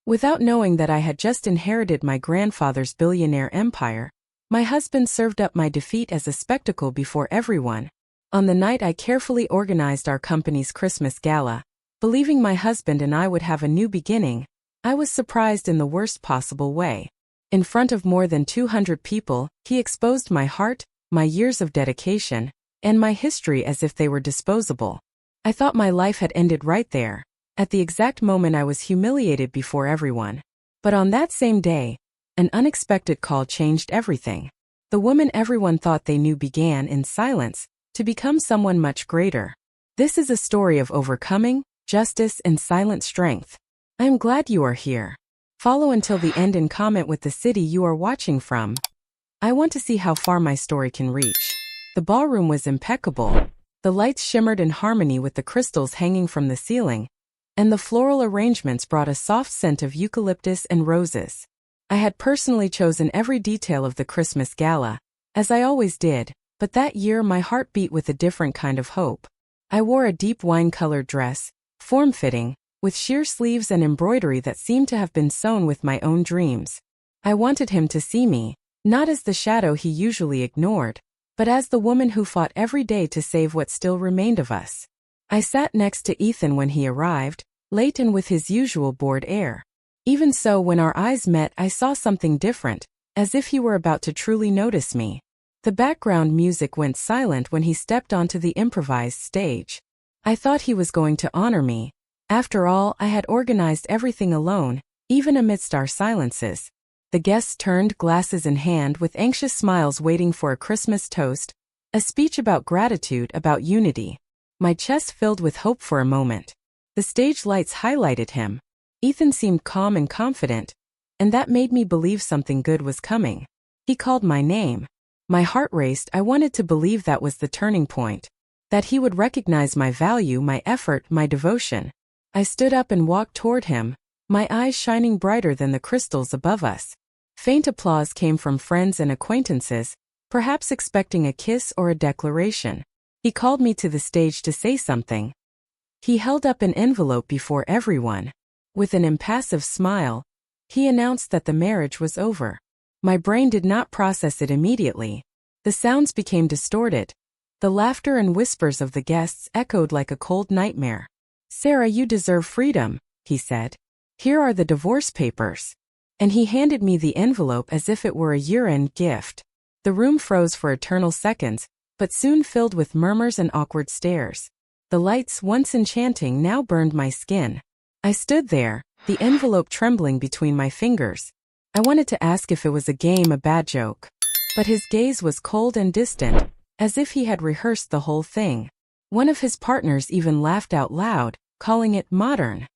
Without knowing that I had just inherited my grandfather's billionaire empire, my husband served up my defeat as a spectacle before everyone. On the night I carefully organized our company's Christmas gala, believing my husband and I would have a new beginning, I was surprised in the worst possible way. In front of more than 200 people, he exposed my heart, my years of dedication, and my history as if they were disposable. I thought my life had ended right there, at the exact moment I was humiliated before everyone. But on that same day, an unexpected call changed everything. The woman everyone thought they knew began, in silence, to become someone much greater. This is a story of overcoming, justice, and silent strength. I am glad you are here. Follow until the end and comment with the city you are watching from. I want to see how far my story can reach. The ballroom was impeccable. The lights shimmered in harmony with the crystals hanging from the ceiling, and the floral arrangements brought a soft scent of eucalyptus and roses. I had personally chosen every detail of the Christmas gala, as I always did, but that year my heart beat with a different kind of hope. I wore a deep wine-colored dress, form-fitting, with sheer sleeves and embroidery that seemed to have been sewn with my own dreams. I wanted him to see me, not as the shadow he usually ignored, but as the woman who fought every day to save what still remained of us. I sat next to Ethan when he arrived, late and with his usual bored air. Even so, when our eyes met, I saw something different, as if he were about to truly notice me. The background music went silent when he stepped onto the improvised stage. I thought he was going to honor me. After all, I had organized everything alone, even amidst our silences. The guests turned, glasses in hand, with anxious smiles waiting for a Christmas toast, a speech about gratitude, about unity. My chest filled with hope for a moment. The stage lights highlighted him. Ethan seemed calm and confident, and that made me believe something good was coming. He called my name. My heart raced. I wanted to believe that was the turning point, that he would recognize my value, my effort, my devotion. I stood up and walked toward him, my eyes shining brighter than the crystals above us. Faint applause came from friends and acquaintances, perhaps expecting a kiss or a declaration. He called me to the stage to say something. He held up an envelope before everyone. With an impassive smile, he announced that the marriage was over. My brain did not process it immediately. The sounds became distorted. The laughter and whispers of the guests echoed like a cold nightmare. "Sarah, you deserve freedom," he said. "Here are the divorce papers." And he handed me the envelope as if it were a year-end gift. The room froze for eternal seconds, but soon filled with murmurs and awkward stares. The lights, once enchanting, now burned my skin. I stood there, the envelope trembling between my fingers. I wanted to ask if it was a game, a bad joke. But his gaze was cold and distant, as if he had rehearsed the whole thing. One of his partners even laughed out loud, calling it modern.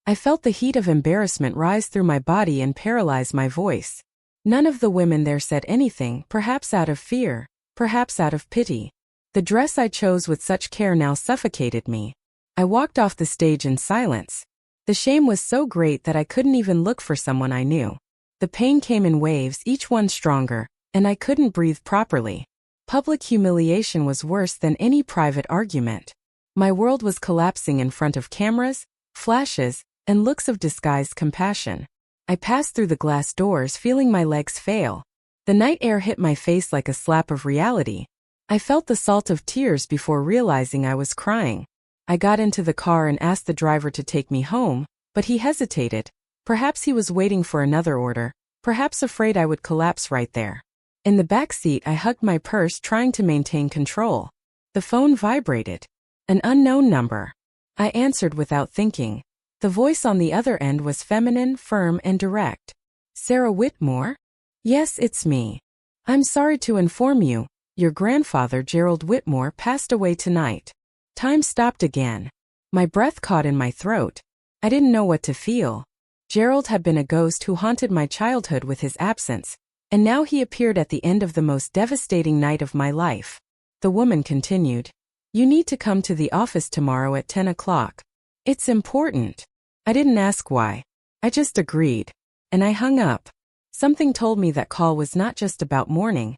I felt the heat of embarrassment rise through my body and paralyze my voice. None of the women there said anything, perhaps out of fear, perhaps out of pity. The dress I chose with such care now suffocated me. I walked off the stage in silence. The shame was so great that I couldn't even look for someone I knew. The pain came in waves, each one stronger, and I couldn't breathe properly. Public humiliation was worse than any private argument. My world was collapsing in front of cameras, flashes, and looks of disguised compassion. I passed through the glass doors, feeling my legs fail. The night air hit my face like a slap of reality. I felt the salt of tears before realizing I was crying. I got into the car and asked the driver to take me home, but he hesitated. Perhaps he was waiting for another order, perhaps afraid I would collapse right there. In the back seat, I hugged my purse, trying to maintain control. The phone vibrated. An unknown number. I answered without thinking. The voice on the other end was feminine, firm, and direct. "Sarah Whitmore?" "Yes, it's me. I'm sorry to inform you, your grandfather, Gerald Whitmore, passed away tonight." Time stopped again. My breath caught in my throat. I didn't know what to feel. Gerald had been a ghost who haunted my childhood with his absence, and now he appeared at the end of the most devastating night of my life. The woman continued. "You need to come to the office tomorrow at 10 o'clock. It's important." I didn't ask why. I just agreed. And I hung up. Something told me that call was not just about mourning.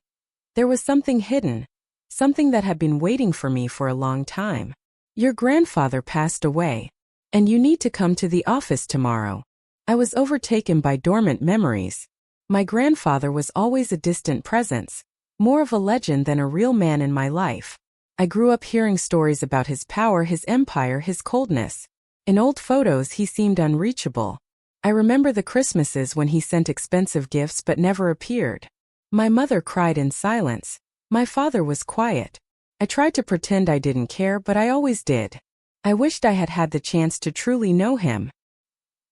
There was something hidden. Something that had been waiting for me for a long time. "Your grandfather passed away. And you need to come to the office tomorrow." I was overtaken by dormant memories. My grandfather was always a distant presence, more of a legend than a real man in my life. I grew up hearing stories about his power, his empire, his coldness. In old photos he seemed unreachable. I remember the Christmases when he sent expensive gifts but never appeared. My mother cried in silence. My father was quiet. I tried to pretend I didn't care, but I always did. I wished I had had the chance to truly know him.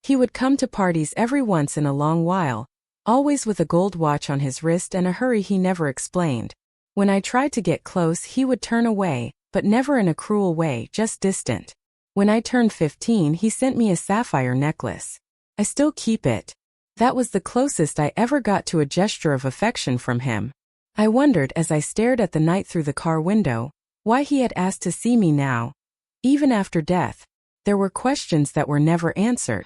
He would come to parties every once in a long while, always with a gold watch on his wrist and a hurry he never explained. When I tried to get close, he would turn away, but never in a cruel way, just distant. When I turned 15, he sent me a sapphire necklace. I still keep it. That was the closest I ever got to a gesture of affection from him. I wondered as I stared at the night through the car window, why he had asked to see me now. Even after death, there were questions that were never answered.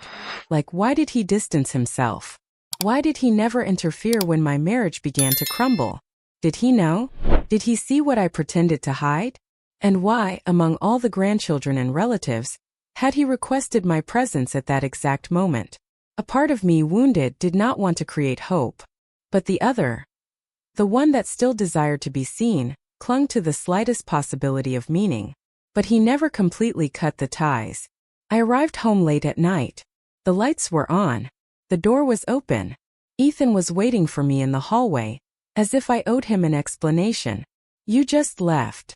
Like, why did he distance himself? Why did he never interfere when my marriage began to crumble? Did he know? Did he see what I pretended to hide? And why, among all the grandchildren and relatives, had he requested my presence at that exact moment? A part of me, wounded, did not want to create hope. But the other, the one that still desired to be seen, clung to the slightest possibility of meaning. But he never completely cut the ties. I arrived home late at night. The lights were on. The door was open. Ethan was waiting for me in the hallway, as if I owed him an explanation. "You just left?"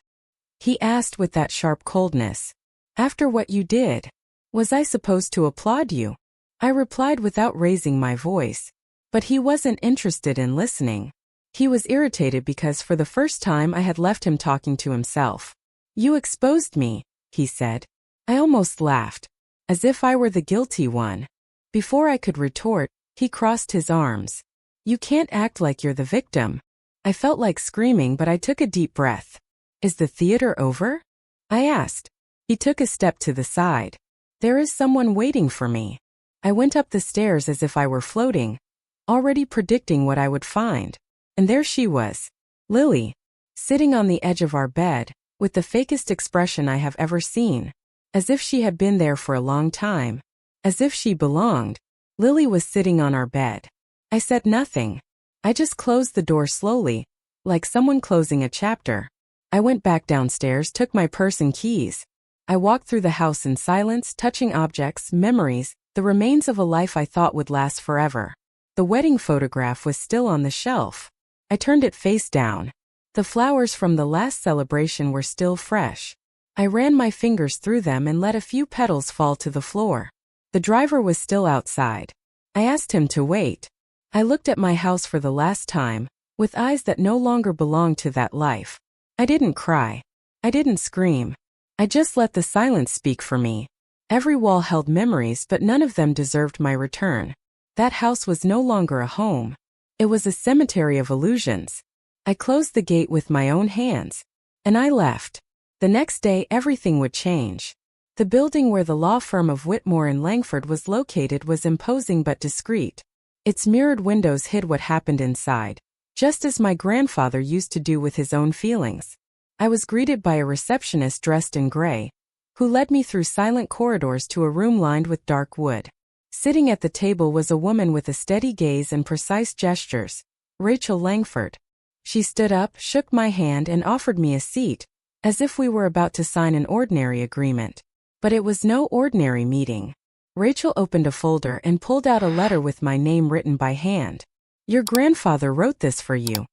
he asked with that sharp coldness. "After what you did? Was I supposed to applaud you?" I replied without raising my voice. But he wasn't interested in listening. He was irritated because for the first time I had left him talking to himself. "You exposed me," he said. I almost laughed, as if I were the guilty one. Before I could retort, he crossed his arms. "You can't act like you're the victim." I felt like screaming, but I took a deep breath. "Is the theater over?" I asked. He took a step to the side. "There is someone waiting for me." I went up the stairs as if I were floating, already predicting what I would find. And there she was, Lily, sitting on the edge of our bed, with the fakest expression I have ever seen. As if she had been there for a long time. As if she belonged. Lily was sitting on our bed. I said nothing. I just closed the door slowly, like someone closing a chapter. I went back downstairs, took my purse and keys. I walked through the house in silence, touching objects, memories, the remains of a life I thought would last forever. The wedding photograph was still on the shelf. I turned it face down. The flowers from the last celebration were still fresh. I ran my fingers through them and let a few petals fall to the floor. The driver was still outside. I asked him to wait. I looked at my house for the last time, with eyes that no longer belonged to that life. I didn't cry. I didn't scream. I just let the silence speak for me. Every wall held memories, but none of them deserved my return. That house was no longer a home. It was a cemetery of illusions. I closed the gate with my own hands. And I left. The next day everything would change. The building where the law firm of Whitmore and Langford was located was imposing but discreet. Its mirrored windows hid what happened inside, just as my grandfather used to do with his own feelings. I was greeted by a receptionist dressed in gray, who led me through silent corridors to a room lined with dark wood. Sitting at the table was a woman with a steady gaze and precise gestures, Rachel Langford. She stood up, shook my hand, and offered me a seat, as if we were about to sign an ordinary agreement. But it was no ordinary meeting. Rachel opened a folder and pulled out a letter with my name written by hand. "Your grandfather wrote this for you.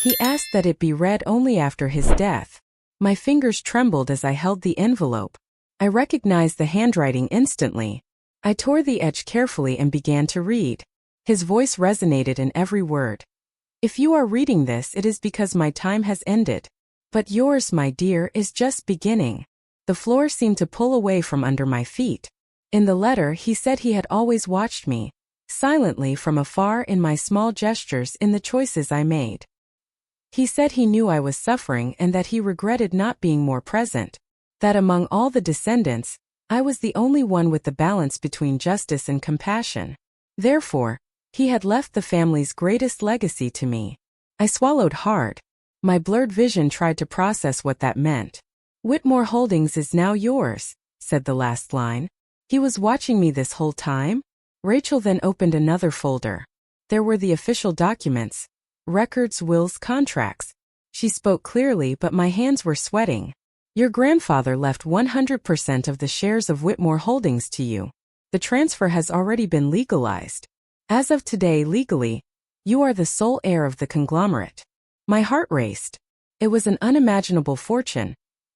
He asked that it be read only after his death." My fingers trembled as I held the envelope. I recognized the handwriting instantly. I tore the edge carefully and began to read. His voice resonated in every word. "If you are reading this, it is because my time has ended. But yours, my dear, is just beginning." The floor seemed to pull away from under my feet. In the letter, he said he had always watched me, silently from afar, in my small gestures, in the choices I made. He said he knew I was suffering and that he regretted not being more present. That among all the descendants, I was the only one with the balance between justice and compassion. Therefore, he had left the family's greatest legacy to me. I swallowed hard. My blurred vision tried to process what that meant. "Whitmore Holdings is now yours," said the last line. He was watching me this whole time? Rachel then opened another folder. There were the official documents, records, wills, contracts. She spoke clearly, but my hands were sweating. Your grandfather left 100% of the shares of Whitmore Holdings to you. The transfer has already been legalized. As of today, legally, you are the sole heir of the conglomerate. My heart raced. It was an unimaginable fortune,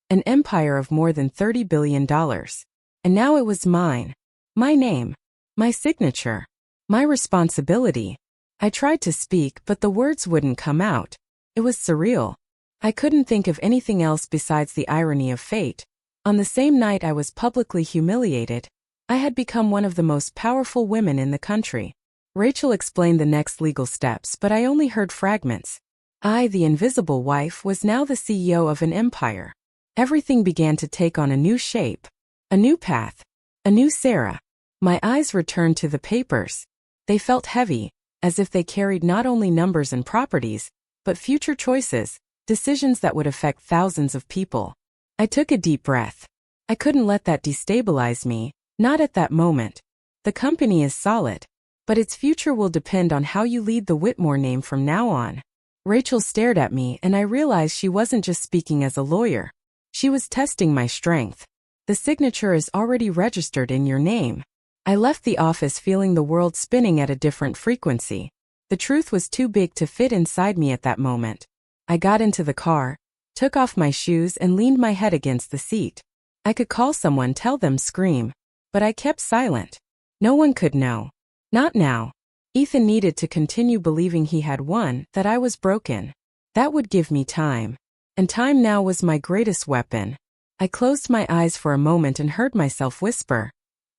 an empire of more than $30 billion. And now it was mine. My name. My signature. My responsibility. I tried to speak, but the words wouldn't come out. It was surreal. I couldn't think of anything else besides the irony of fate. On the same night I was publicly humiliated, I had become one of the most powerful women in the country. Rachel explained the next legal steps, but I only heard fragments. I, the invisible wife, was now the CEO of an empire. Everything began to take on a new shape, a new path, a new Sarah. My eyes returned to the papers. They felt heavy, as if they carried not only numbers and properties, but future choices, decisions that would affect thousands of people. I took a deep breath. I couldn't let that destabilize me, not at that moment. The company is solid, but its future will depend on how you lead the Whitmore name from now on. Rachel stared at me, and I realized she wasn't just speaking as a lawyer. She was testing my strength. The signature is already registered in your name. I left the office feeling the world spinning at a different frequency. The truth was too big to fit inside me at that moment. I got into the car, took off my shoes and leaned my head against the seat. I could call someone, tell them, scream. But I kept silent. No one could know. Not now. Ethan needed to continue believing he had won, that I was broken. That would give me time. And time now was my greatest weapon. I closed my eyes for a moment and heard myself whisper,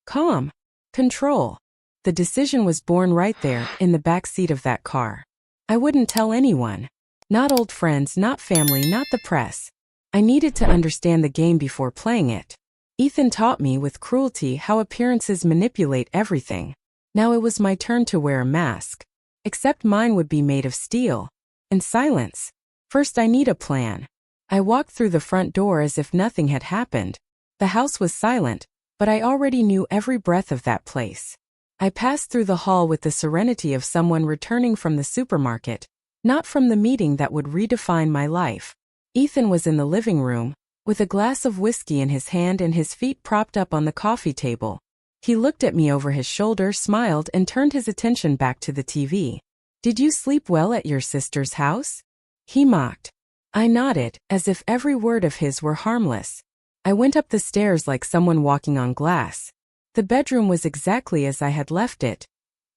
calm. Control. The decision was born right there, in the back seat of that car. I wouldn't tell anyone. Not old friends, not family, not the press. I needed to understand the game before playing it. Ethan taught me with cruelty how appearances manipulate everything. Now it was my turn to wear a mask. Except mine would be made of steel. In silence. First I need a plan. I walked through the front door as if nothing had happened. The house was silent, but I already knew every breath of that place. I passed through the hall with the serenity of someone returning from the supermarket, not from the meeting that would redefine my life. Ethan was in the living room, with a glass of whiskey in his hand and his feet propped up on the coffee table. He looked at me over his shoulder, smiled, and turned his attention back to the TV. Did you sleep well at your sister's house? He mocked. I nodded, as if every word of his were harmless. I went up the stairs like someone walking on glass. The bedroom was exactly as I had left it.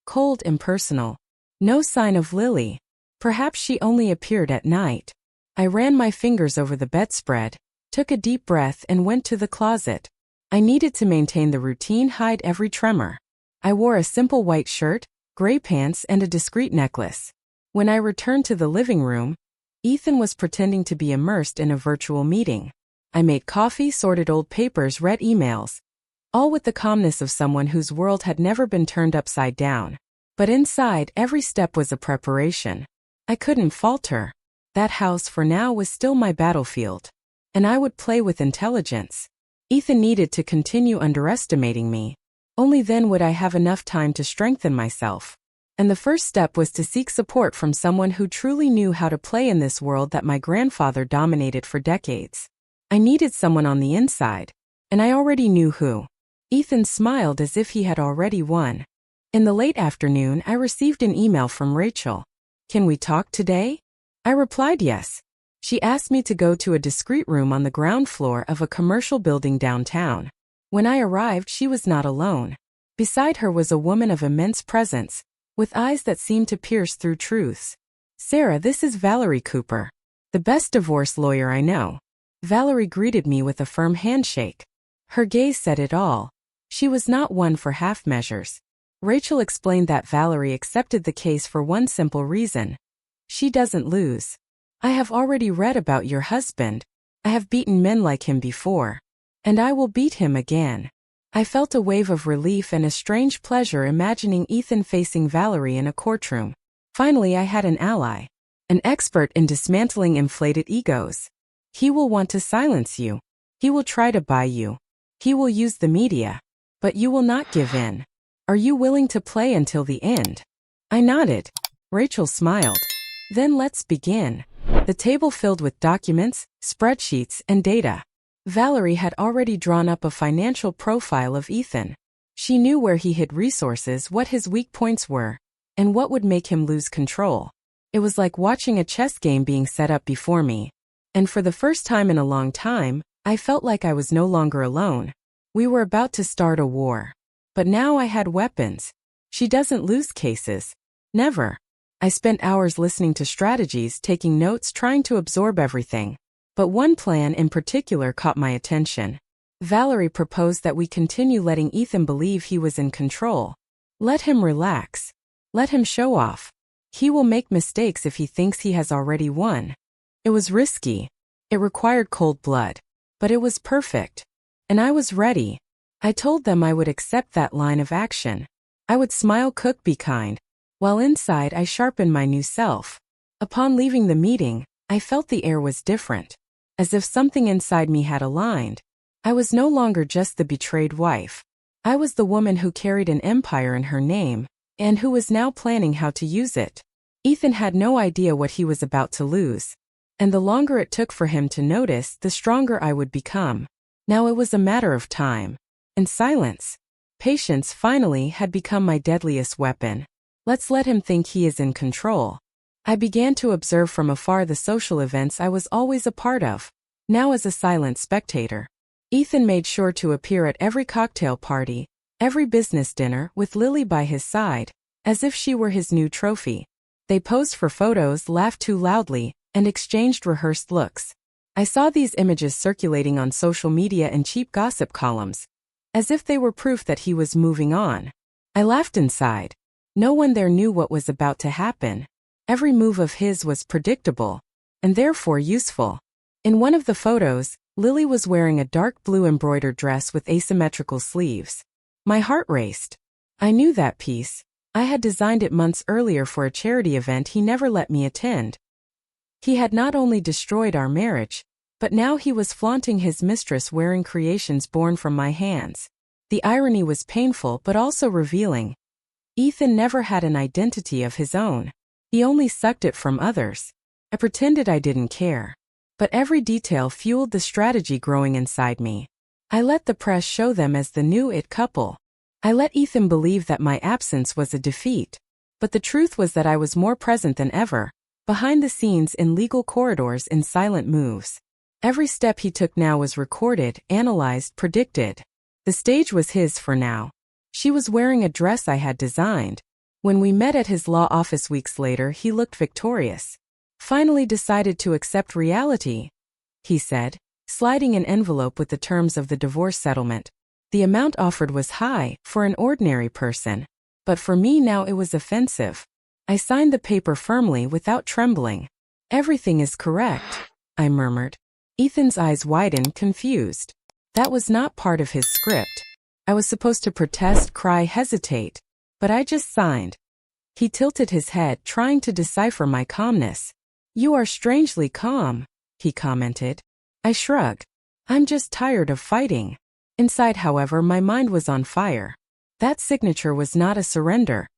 Cold, impersonal. No sign of Lily. Perhaps she only appeared at night. I ran my fingers over the bedspread, took a deep breath and went to the closet. I needed to maintain the routine, hide every tremor. I wore a simple white shirt, gray pants and a discreet necklace. When I returned to the living room, Ethan was pretending to be immersed in a virtual meeting. I made coffee, sorted old papers, read emails. All with the calmness of someone whose world had never been turned upside down. But inside, every step was a preparation. I couldn't falter. That house for now was still my battlefield. And I would play with intelligence. Ethan needed to continue underestimating me. Only then would I have enough time to strengthen myself. And the first step was to seek support from someone who truly knew how to play in this world that my grandfather dominated for decades. I needed someone on the inside. And I already knew who. Ethan smiled as if he had already won. In the late afternoon, I received an email from Rachel. Can we talk today? I replied yes. She asked me to go to a discreet room on the ground floor of a commercial building downtown. When I arrived, she was not alone. Beside her was a woman of immense presence, with eyes that seemed to pierce through truths. Sarah, this is Valerie Cooper, the best divorce lawyer I know. Valerie greeted me with a firm handshake. Her gaze said it all. She was not one for half measures. Rachel explained that Valerie accepted the case for one simple reason. She doesn't lose. I have already read about your husband. I have beaten men like him before. And I will beat him again. I felt a wave of relief and a strange pleasure imagining Ethan facing Valerie in a courtroom. Finally, I had an ally. An expert in dismantling inflated egos. He will want to silence you. He will try to buy you. He will use the media. But you will not give in. Are you willing to play until the end? I nodded. Rachel smiled. Then let's begin. The table filled with documents, spreadsheets, and data. Valerie had already drawn up a financial profile of Ethan. She knew where he hid resources, what his weak points were, and what would make him lose control. It was like watching a chess game being set up before me. And for the first time in a long time, I felt like I was no longer alone. We were about to start a war. But now I had weapons. She doesn't lose cases. Never. I spent hours listening to strategies, taking notes, trying to absorb everything. But one plan in particular caught my attention. Valerie proposed that we continue letting Ethan believe he was in control. Let him relax. Let him show off. He will make mistakes if he thinks he has already won. It was risky. It required cold blood. But it was perfect. And I was ready. I told them I would accept that line of action. I would smile, cook, be kind. While inside I sharpened my new self. Upon leaving the meeting, I felt the air was different. As if something inside me had aligned. I was no longer just the betrayed wife. I was the woman who carried an empire in her name, and who was now planning how to use it. Ethan had no idea what he was about to lose. And the longer it took for him to notice, the stronger I would become. Now it was a matter of time. And silence. Patience, finally, had become my deadliest weapon. Let's let him think he is in control. I began to observe from afar the social events I was always a part of, now as a silent spectator. Ethan made sure to appear at every cocktail party, every business dinner, with Lily by his side, as if she were his new trophy. They posed for photos, laughed too loudly, and exchanged rehearsed looks. I saw these images circulating on social media and cheap gossip columns, as if they were proof that he was moving on. I laughed inside. No one there knew what was about to happen. Every move of his was predictable, and therefore useful. In one of the photos, Lily was wearing a dark blue embroidered dress with asymmetrical sleeves. My heart raced. I knew that piece. I had designed it months earlier for a charity event he never let me attend. He had not only destroyed our marriage, but now he was flaunting his mistress wearing creations born from my hands. The irony was painful but also revealing. Ethan never had an identity of his own. He only sucked it from others. I pretended I didn't care. But every detail fueled the strategy growing inside me. I let the press show them as the new it couple. I let Ethan believe that my absence was a defeat. But the truth was that I was more present than ever, behind the scenes in legal corridors in silent moves. Every step he took now was recorded, analyzed, predicted. The stage was his for now. She was wearing a dress I had designed. When we met at his law office weeks later, he looked victorious. Finally decided to accept reality, he said, sliding an envelope with the terms of the divorce settlement. The amount offered was high, for an ordinary person. But for me now it was offensive. I signed the paper firmly without trembling. Everything is correct, I murmured. Ethan's eyes widened, confused. That was not part of his script. I was supposed to protest, cry, hesitate. But I just signed. He tilted his head, trying to decipher my calmness. You are strangely calm, he commented. I shrugged. I'm just tired of fighting. Inside, however, my mind was on fire. That signature was not a surrender.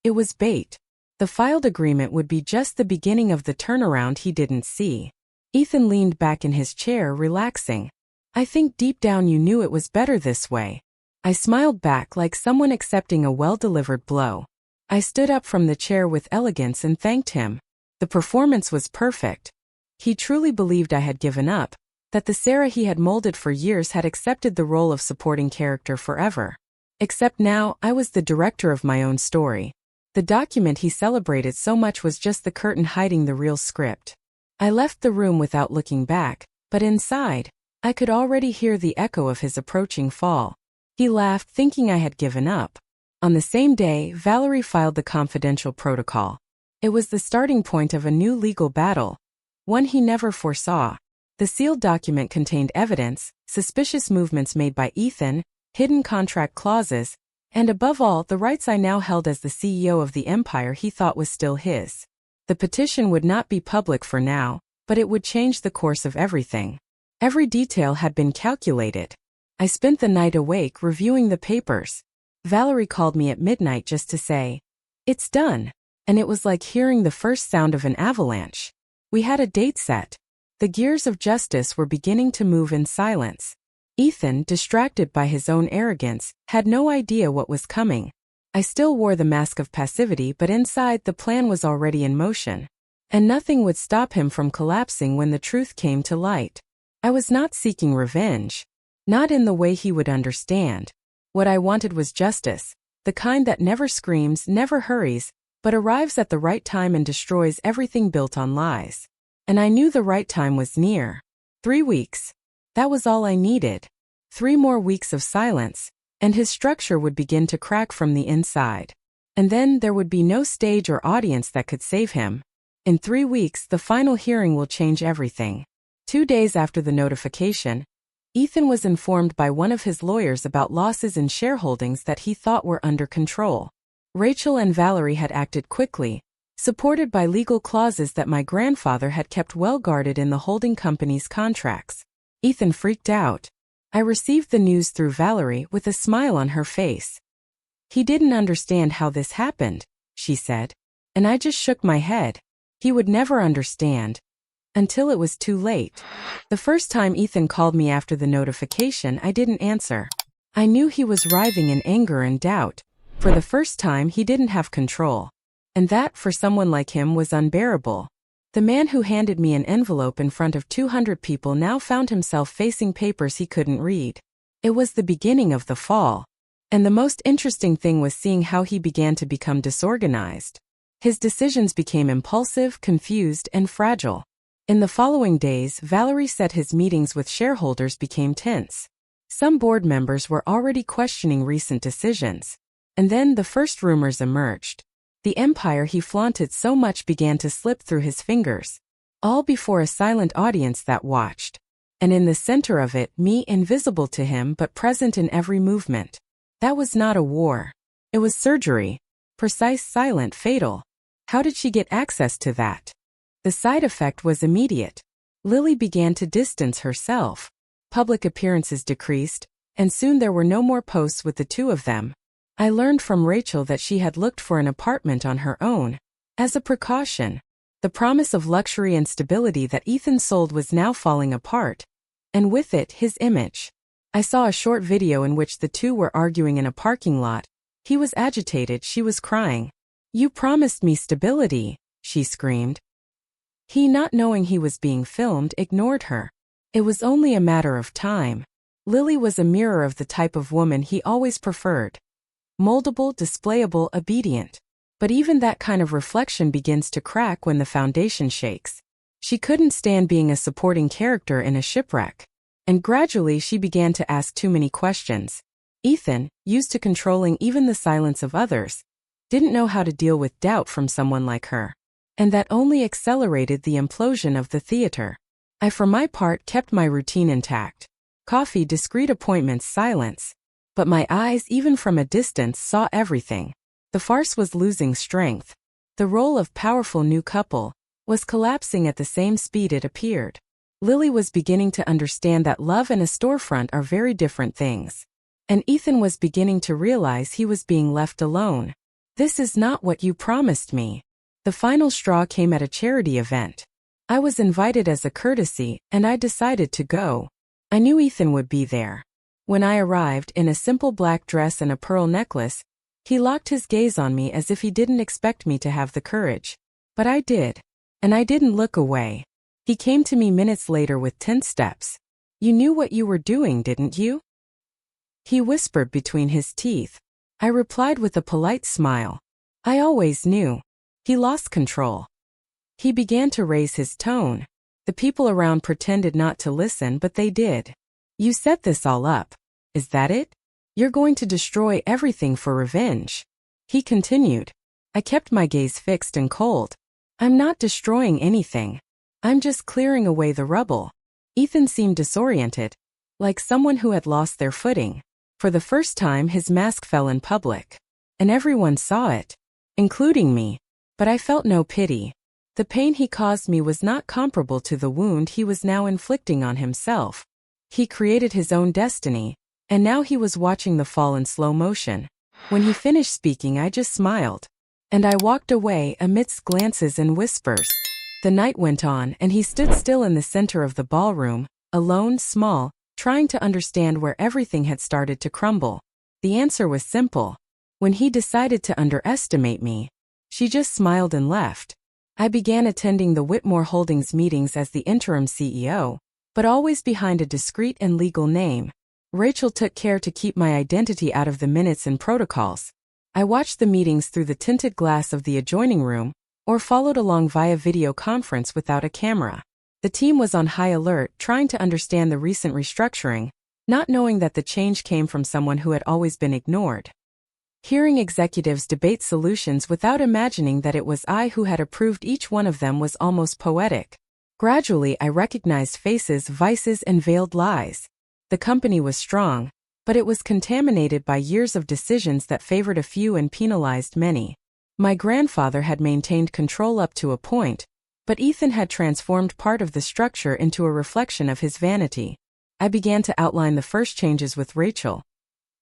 It was bait. The filed agreement would be just the beginning of the turnaround he didn't see. Ethan leaned back in his chair, relaxing. I think deep down you knew it was better this way. I smiled back like someone accepting a well-delivered blow. I stood up from the chair with elegance and thanked him. The performance was perfect. He truly believed I had given up, that the Sarah he had molded for years had accepted the role of supporting character forever. Except now, I was the director of my own story. The document he celebrated so much was just the curtain hiding the real script. I left the room without looking back, but inside, I could already hear the echo of his approaching fall. He laughed, thinking I had given up. On the same day, Valerie filed the confidential protocol. It was the starting point of a new legal battle, one he never foresaw. The sealed document contained evidence, suspicious movements made by Ethan, hidden contract clauses, and above all, the rights I now held as the CEO of the empire he thought was still his. The petition would not be public for now, but it would change the course of everything. Every detail had been calculated. I spent the night awake reviewing the papers. Valerie called me at midnight just to say, "It's done." And it was like hearing the first sound of an avalanche. We had a date set. The gears of justice were beginning to move in silence. Ethan, distracted by his own arrogance, had no idea what was coming. I still wore the mask of passivity, but inside the plan was already in motion. And nothing would stop him from collapsing when the truth came to light. I was not seeking revenge. Not in the way he would understand. What I wanted was justice, the kind that never screams, never hurries, but arrives at the right time and destroys everything built on lies. And I knew the right time was near. 3 weeks. That was all I needed. 3 more weeks of silence, and his structure would begin to crack from the inside. And then there would be no stage or audience that could save him. In 3 weeks, the final hearing will change everything. 2 days after the notification, Ethan was informed by one of his lawyers about losses in shareholdings that he thought were under control. Rachel and Valerie had acted quickly, supported by legal clauses that my grandfather had kept well guarded in the holding company's contracts. Ethan freaked out. I received the news through Valerie with a smile on her face. "He didn't understand how this happened," she said. And I just shook my head. He would never understand. Until it was too late. The first time Ethan called me after the notification, I didn't answer. I knew he was writhing in anger and doubt. For the first time, he didn't have control. And that, for someone like him, was unbearable. The man who handed me an envelope in front of 200 people now found himself facing papers he couldn't read. It was the beginning of the fall. And the most interesting thing was seeing how he began to become disorganized. His decisions became impulsive, confused, and fragile. In the following days, Valerie said his meetings with shareholders became tense. Some board members were already questioning recent decisions. And then the first rumors emerged. The empire he flaunted so much began to slip through his fingers. All before a silent audience that watched. And in the center of it, me, invisible to him but present in every movement. That was not a war. It was surgery. Precise, silent, fatal. How did she get access to that? The side effect was immediate. Lily began to distance herself. Public appearances decreased, and soon there were no more posts with the two of them. I learned from Rachel that she had looked for an apartment on her own. As a precaution, the promise of luxury and stability that Ethan sold was now falling apart. And with it, his image. I saw a short video in which the two were arguing in a parking lot. He was agitated, she was crying. "You promised me stability," she screamed. He, not knowing he was being filmed, ignored her. It was only a matter of time. Lily was a mirror of the type of woman he always preferred. Moldable, displayable, obedient. But even that kind of reflection begins to crack when the foundation shakes. She couldn't stand being a supporting character in a shipwreck. And gradually she began to ask too many questions. Ethan, used to controlling even the silence of others, didn't know how to deal with doubt from someone like her. And that only accelerated the implosion of the theater. I, for my part, kept my routine intact. Coffee, discreet appointments, silence. But my eyes, even from a distance, saw everything. The farce was losing strength. The role of powerful new couple was collapsing at the same speed it appeared. Lily was beginning to understand that love and a storefront are very different things. And Ethan was beginning to realize he was being left alone. "This is not what you promised me." The final straw came at a charity event. I was invited as a courtesy, and I decided to go. I knew Ethan would be there. When I arrived, in a simple black dress and a pearl necklace, he locked his gaze on me as if he didn't expect me to have the courage. But I did. And I didn't look away. He came to me minutes later with 10 steps. "You knew what you were doing, didn't you?" He whispered between his teeth. I replied with a polite smile. "I always knew." He lost control. He began to raise his tone. The people around pretended not to listen, but they did. "You set this all up. Is that it? You're going to destroy everything for revenge." He continued. I kept my gaze fixed and cold. "I'm not destroying anything. I'm just clearing away the rubble." Ethan seemed disoriented, like someone who had lost their footing. For the first time, his mask fell in public. And everyone saw it, including me. But I felt no pity. The pain he caused me was not comparable to the wound he was now inflicting on himself. He created his own destiny, and now he was watching the fall in slow motion. When he finished speaking, I just smiled. And I walked away amidst glances and whispers. The night went on, and he stood still in the center of the ballroom, alone, small, trying to understand where everything had started to crumble. The answer was simple. When he decided to underestimate me, she just smiled and left. I began attending the Whitmore Holdings meetings as the interim CEO, but always behind a discreet and legal name. Rachel took care to keep my identity out of the minutes and protocols. I watched the meetings through the tinted glass of the adjoining room, or followed along via video conference without a camera. The team was on high alert, trying to understand the recent restructuring, not knowing that the change came from someone who had always been ignored. Hearing executives debate solutions without imagining that it was I who had approved each one of them was almost poetic. Gradually, I recognized faces, vices, and veiled lies. The company was strong, but it was contaminated by years of decisions that favored a few and penalized many. My grandfather had maintained control up to a point, but Ethan had transformed part of the structure into a reflection of his vanity. I began to outline the first changes with Rachel.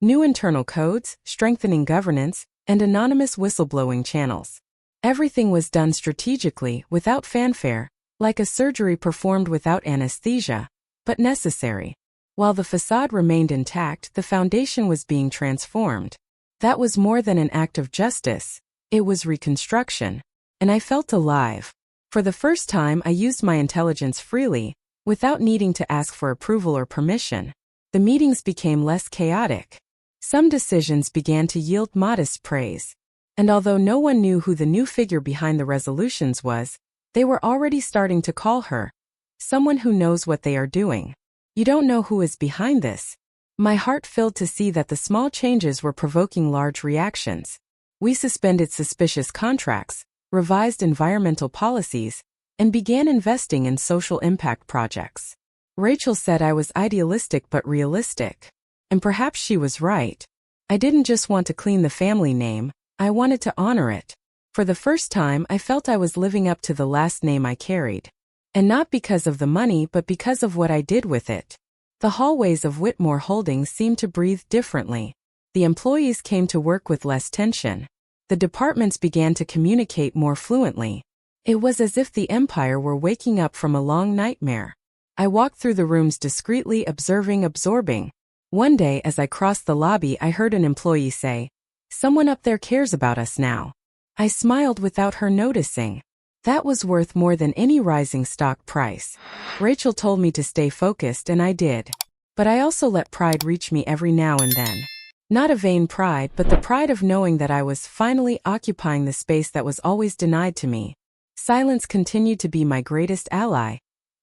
New internal codes, strengthening governance, and anonymous whistleblowing channels. Everything was done strategically, without fanfare, like a surgery performed without anesthesia, but necessary. While the facade remained intact, the foundation was being transformed. That was more than an act of justice. It was reconstruction. And I felt alive. For the first time, I used my intelligence freely, without needing to ask for approval or permission. The meetings became less chaotic. Some decisions began to yield modest praise. And although no one knew who the new figure behind the resolutions was, they were already starting to call her someone who knows what they are doing. You don't know who is behind this. My heart filled to see that the small changes were provoking large reactions. We suspended suspicious contracts, revised environmental policies, and began investing in social impact projects. Rachel said I was idealistic but realistic. And perhaps she was right. I didn't just want to clean the family name, I wanted to honor it. For the first time, I felt I was living up to the last name I carried. And not because of the money, but because of what I did with it. The hallways of Whitmore Holdings seemed to breathe differently. The employees came to work with less tension. The departments began to communicate more fluently. It was as if the empire were waking up from a long nightmare. I walked through the rooms discreetly, absorbing. One day, as I crossed the lobby, I heard an employee say, "Someone up there cares about us now." I smiled without her noticing. That was worth more than any rising stock price. Rachel told me to stay focused, and I did. But I also let pride reach me every now and then. Not a vain pride, but the pride of knowing that I was finally occupying the space that was always denied to me. Silence continued to be my greatest ally.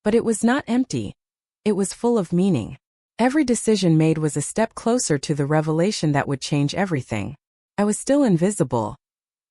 But it was not empty. It was full of meaning. Every decision made was a step closer to the revelation that would change everything. I was still invisible.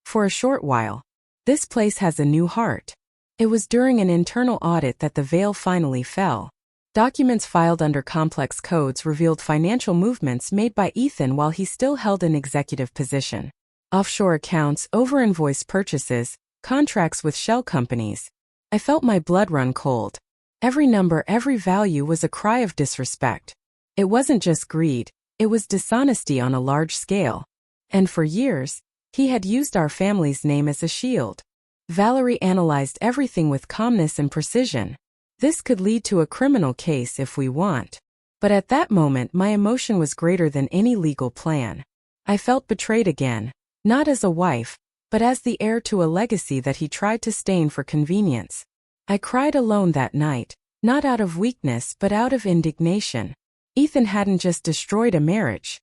For a short while. This place has a new heart. It was during an internal audit that the veil finally fell. Documents filed under complex codes revealed financial movements made by Ethan while he still held an executive position. Offshore accounts, over-invoiced purchases, contracts with shell companies. I felt my blood run cold. Every number, every value was a cry of disrespect. It wasn't just greed, it was dishonesty on a large scale. And for years, he had used our family's name as a shield. Valerie analyzed everything with calmness and precision. This could lead to a criminal case if we want. But at that moment, my emotion was greater than any legal plan. I felt betrayed again, not as a wife, but as the heir to a legacy that he tried to stain for convenience. I cried alone that night, not out of weakness but out of indignation. Ethan hadn't just destroyed a marriage.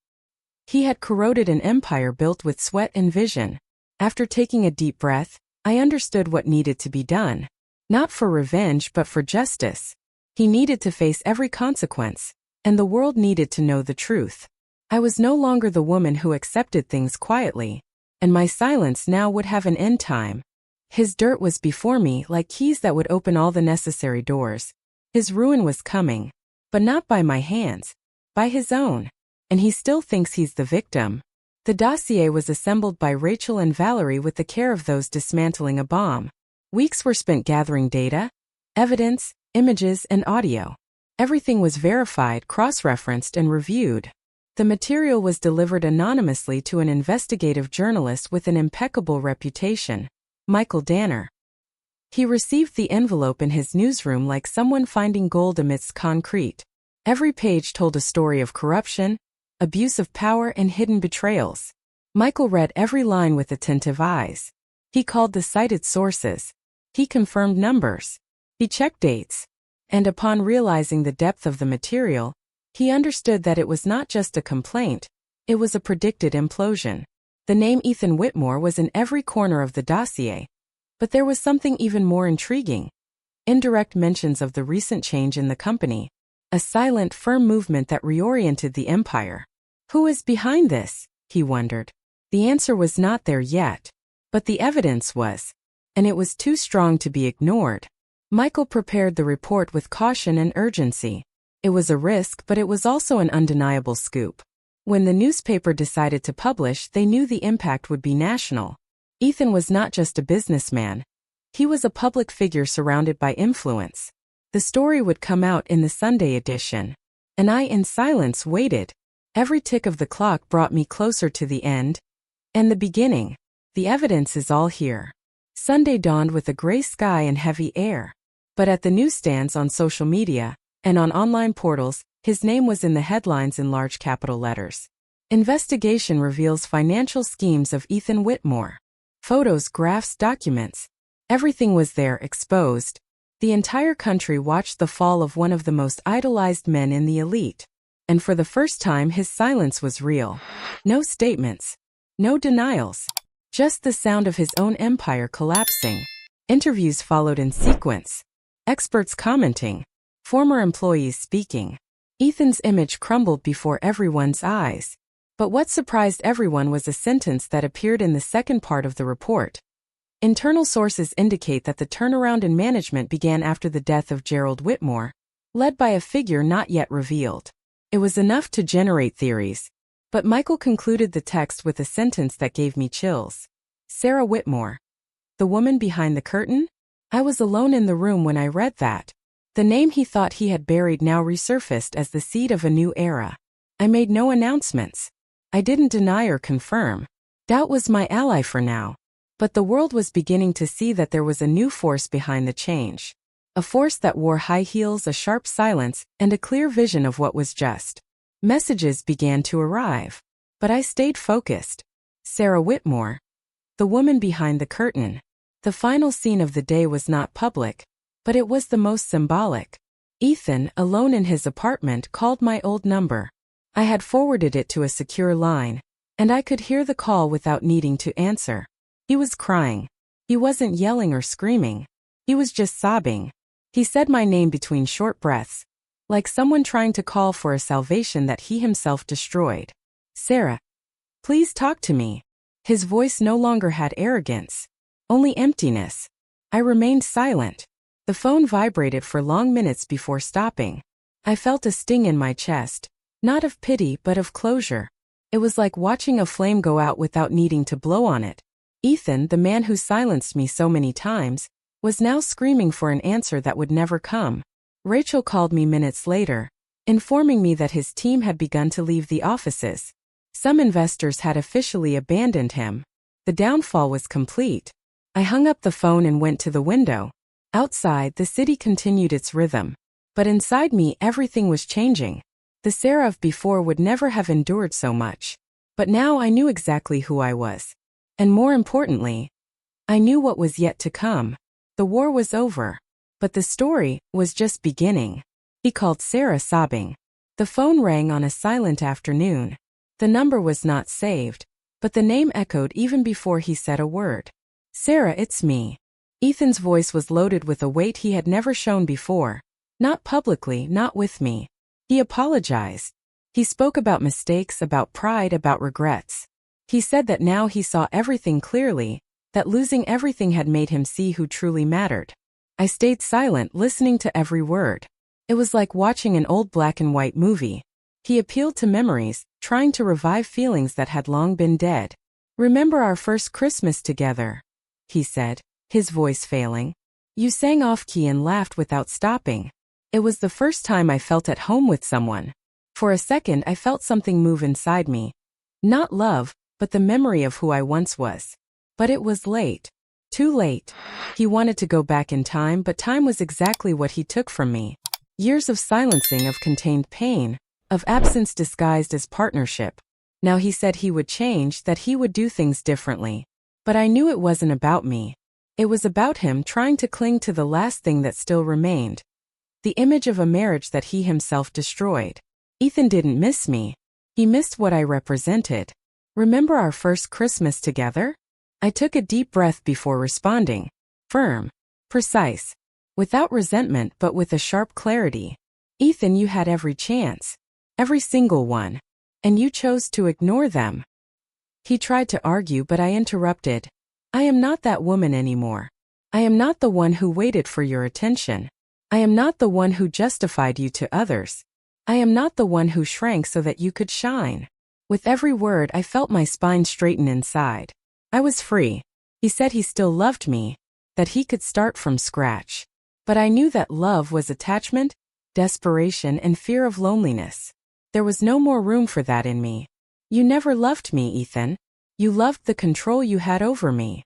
He had corroded an empire built with sweat and vision. After taking a deep breath, I understood what needed to be done. Not for revenge but for justice. He needed to face every consequence, and the world needed to know the truth. I was no longer the woman who accepted things quietly, and my silence now would have an end time. His dirt was before me like keys that would open all the necessary doors. His ruin was coming, but not by my hands, by his own. And he still thinks he's the victim. The dossier was assembled by Rachel and Valerie with the care of those dismantling a bomb. Weeks were spent gathering data, evidence, images, and audio. Everything was verified, cross-referenced, and reviewed. The material was delivered anonymously to an investigative journalist with an impeccable reputation, Michael Danner. He received the envelope in his newsroom like someone finding gold amidst concrete. Every page told a story of corruption, abuse of power, and hidden betrayals. Michael read every line with attentive eyes. He called the cited sources. He confirmed numbers. He checked dates. And upon realizing the depth of the material, he understood that it was not just a complaint, it was a predicted implosion. The name Ethan Whitmore was in every corner of the dossier. But there was something even more intriguing. Indirect mentions of the recent change in the company. A silent, firm movement that reoriented the empire. Who is behind this? He wondered. The answer was not there yet. But the evidence was. And it was too strong to be ignored. Michael prepared the report with caution and urgency. It was a risk, but it was also an undeniable scoop. When the newspaper decided to publish, they knew the impact would be national. Ethan was not just a businessman. He was a public figure surrounded by influence. The story would come out in the Sunday edition. And I, in silence, waited. Every tick of the clock brought me closer to the end. And the beginning. The evidence is all here. Sunday dawned with a gray sky and heavy air. But at the newsstands, on social media, and on online portals, his name was in the headlines in large capital letters. Investigation reveals financial schemes of Ethan Whitmore. Photos, graphs, documents. Everything was there, exposed. The entire country watched the fall of one of the most idolized men in the elite. And for the first time, his silence was real. No statements. No denials. Just the sound of his own empire collapsing. Interviews followed in sequence. Experts commenting. Former employees speaking. Ethan's image crumbled before everyone's eyes. But what surprised everyone was a sentence that appeared in the second part of the report. Internal sources indicate that the turnaround in management began after the death of Gerald Whitmore, led by a figure not yet revealed. It was enough to generate theories. But Michael concluded the text with a sentence that gave me chills. Sarah Whitmore. The woman behind the curtain? I was alone in the room when I read that. The name he thought he had buried now resurfaced as the seed of a new era. I made no announcements. I didn't deny or confirm. Doubt was my ally for now. But the world was beginning to see that there was a new force behind the change. A force that wore high heels, a sharp silence, and a clear vision of what was just. Messages began to arrive. But I stayed focused. Sarah Whitmore. The woman behind the curtain. The final scene of the day was not public, but it was the most symbolic. Ethan, alone in his apartment, called my old number. I had forwarded it to a secure line, and I could hear the call without needing to answer. He was crying. He wasn't yelling or screaming. He was just sobbing. He said my name between short breaths, like someone trying to call for a salvation that he himself destroyed. Sarah, please talk to me. His voice no longer had arrogance, only emptiness. I remained silent. The phone vibrated for long minutes before stopping. I felt a sting in my chest, not of pity but of closure. It was like watching a flame go out without needing to blow on it. Ethan, the man who silenced me so many times, was now screaming for an answer that would never come. Rachel called me minutes later, informing me that his team had begun to leave the offices. Some investors had officially abandoned him. The downfall was complete. I hung up the phone and went to the window. Outside, the city continued its rhythm. But inside me, everything was changing. The Sarah of before would never have endured so much. But now I knew exactly who I was. And more importantly, I knew what was yet to come. The war was over. But the story was just beginning. He called Sarah, sobbing. The phone rang on a silent afternoon. The number was not saved, but the name echoed even before he said a word. Sarah, it's me. Ethan's voice was loaded with a weight he had never shown before. Not publicly, not with me. He apologized. He spoke about mistakes, about pride, about regrets. He said that now he saw everything clearly, that losing everything had made him see who truly mattered. I stayed silent, listening to every word. It was like watching an old black and white movie. He appealed to memories, trying to revive feelings that had long been dead. Remember our first Christmas together, he said, his voice failing. You sang off-key and laughed without stopping. It was the first time I felt at home with someone. For a second I felt something move inside me. Not love, but the memory of who I once was. But it was late. Too late. He wanted to go back in time, but time was exactly what he took from me. Years of silencing, of contained pain, of absence disguised as partnership. Now he said he would change, that he would do things differently. But I knew it wasn't about me. It was about him trying to cling to the last thing that still remained. The image of a marriage that he himself destroyed. Ethan didn't miss me. He missed what I represented. Remember our first Christmas together? I took a deep breath before responding. Firm. Precise. Without resentment, but with a sharp clarity. Ethan, you had every chance. Every single one. And you chose to ignore them. He tried to argue, but I interrupted. I am not that woman anymore. I am not the one who waited for your attention. I am not the one who justified you to others. I am not the one who shrank so that you could shine. With every word I felt my spine straighten inside. I was free. He said he still loved me, that he could start from scratch. But I knew that love was attachment, desperation, and fear of loneliness. There was no more room for that in me. You never loved me, Ethan. You loved the control you had over me.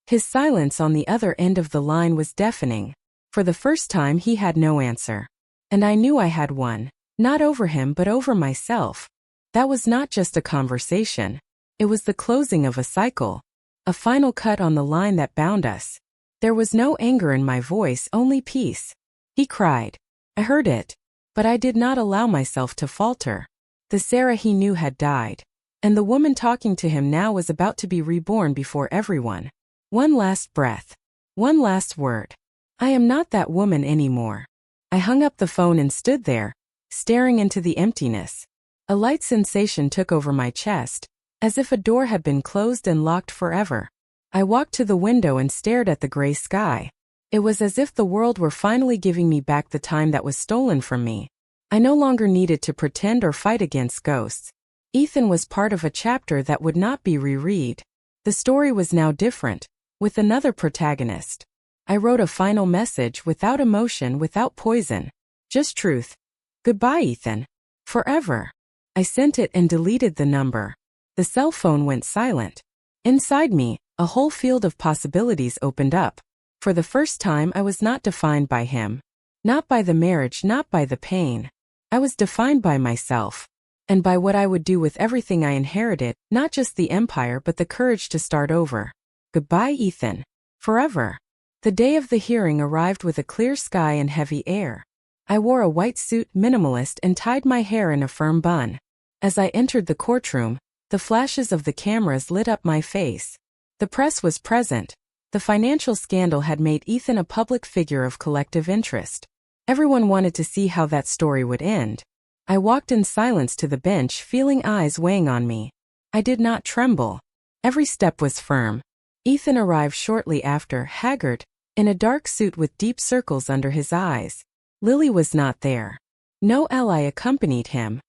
His silence on the other end of the line was deafening. For the first time he had no answer. And I knew I had one, not over him but over myself. That was not just a conversation. It was the closing of a cycle. A final cut on the line that bound us. There was no anger in my voice, only peace. He cried. I heard it. But I did not allow myself to falter. The Sarah he knew had died. And the woman talking to him now was about to be reborn before everyone. One last breath. One last word. I am not that woman anymore. I hung up the phone and stood there, staring into the emptiness. A light sensation took over my chest, as if a door had been closed and locked forever. I walked to the window and stared at the gray sky. It was as if the world were finally giving me back the time that was stolen from me. I no longer needed to pretend or fight against ghosts. Ethan was part of a chapter that would not be reread. The story was now different, with another protagonist. I wrote a final message without emotion, without poison. Just truth. Goodbye, Ethan. Forever. I sent it and deleted the number. The cell phone went silent. Inside me, a whole field of possibilities opened up. For the first time I was not defined by him. Not by the marriage, not by the pain. I was defined by myself. And by what I would do with everything I inherited, not just the empire but the courage to start over. Goodbye, Ethan. Forever. The day of the hearing arrived with a clear sky and heavy air. I wore a white suit, minimalist, and tied my hair in a firm bun. As I entered the courtroom, the flashes of the cameras lit up my face. The press was present. The financial scandal had made Ethan a public figure of collective interest. Everyone wanted to see how that story would end. I walked in silence to the bench, feeling eyes weighing on me. I did not tremble. Every step was firm. Ethan arrived shortly after, haggard, in a dark suit with deep circles under his eyes. Lily was not there. No ally accompanied him.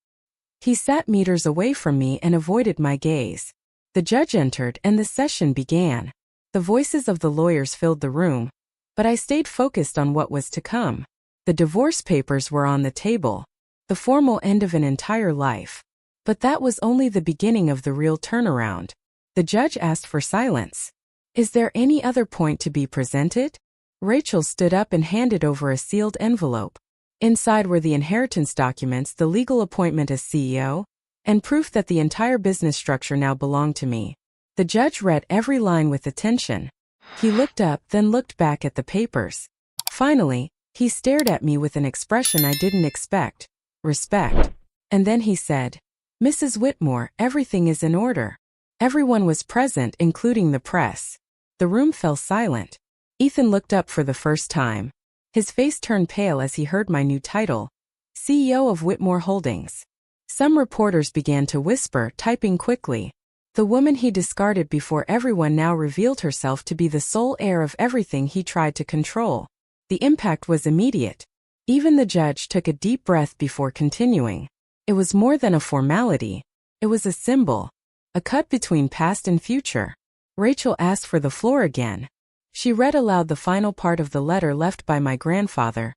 He sat meters away from me and avoided my gaze. The judge entered and the session began. The voices of the lawyers filled the room, but I stayed focused on what was to come. The divorce papers were on the table. The formal end of an entire life. But that was only the beginning of the real turnaround. The judge asked for silence. Is there any other point to be presented? Rachel stood up and handed over a sealed envelope. Inside were the inheritance documents, the legal appointment as CEO, and proof that the entire business structure now belonged to me. The judge read every line with attention. He looked up, then looked back at the papers. Finally, he stared at me with an expression I didn't expect. Respect. And then he said, Mrs. Whitmore, everything is in order. Everyone was present, including the press. The room fell silent. Ethan looked up for the first time. His face turned pale as he heard my new title, CEO of Whitmore Holdings. Some reporters began to whisper, typing quickly. The woman he discarded before everyone now revealed herself to be the sole heir of everything he tried to control. The impact was immediate. Even the judge took a deep breath before continuing. It was more than a formality. It was a symbol. A cut between past and future. Rachel asked for the floor again. She read aloud the final part of the letter left by my grandfather.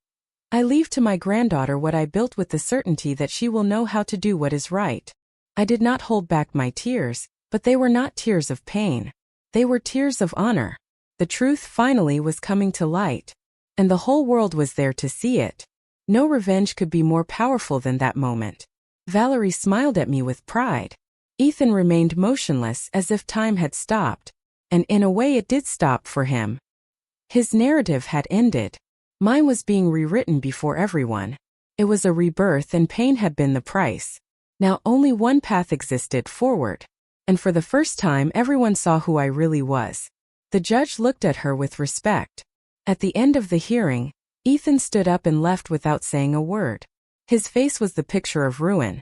I leave to my granddaughter what I built with the certainty that she will know how to do what is right. I did not hold back my tears, but they were not tears of pain. They were tears of honor. The truth finally was coming to light. And the whole world was there to see it. No revenge could be more powerful than that moment. Valerie smiled at me with pride. Ethan remained motionless as if time had stopped. And in a way it did stop for him. His narrative had ended. Mine was being rewritten before everyone. It was a rebirth and pain had been the price. Now only one path existed forward. And for the first time everyone saw who I really was. The judge looked at her with respect. At the end of the hearing, Ethan stood up and left without saying a word. His face was the picture of ruin.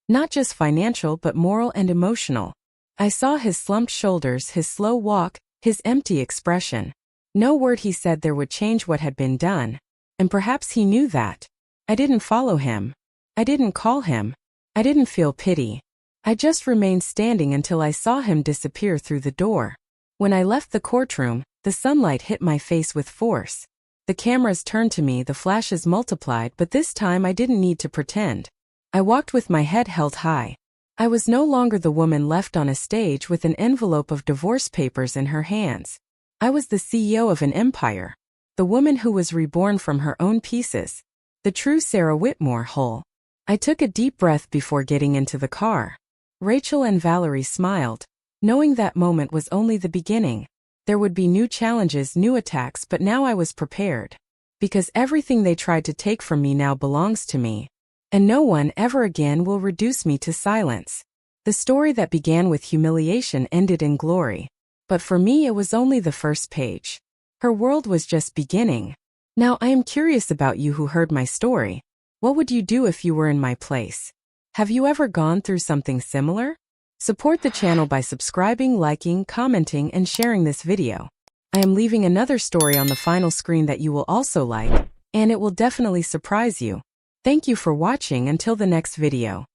Not just financial but moral and emotional. I saw his slumped shoulders, his slow walk, his empty expression. No word he said there would change what had been done. And perhaps he knew that. I didn't follow him. I didn't call him. I didn't feel pity. I just remained standing until I saw him disappear through the door. When I left the courtroom, the sunlight hit my face with force. The cameras turned to me, the flashes multiplied, but this time I didn't need to pretend. I walked with my head held high. I was no longer the woman left on a stage with an envelope of divorce papers in her hands. I was the CEO of an empire. The woman who was reborn from her own pieces. The true Sarah Whitmore whole. I took a deep breath before getting into the car. Rachel and Valerie smiled, knowing that moment was only the beginning. There would be new challenges, new attacks, but now I was prepared. Because everything they tried to take from me now belongs to me. And no one ever again will reduce me to silence. The story that began with humiliation ended in glory. But for me it was only the first page. Her world was just beginning. Now I am curious about you who heard my story. What would you do if you were in my place? Have you ever gone through something similar? Support the channel by subscribing, liking, commenting, and sharing this video. I am leaving another story on the final screen that you will also like, and it will definitely surprise you. Thank you for watching until the next video.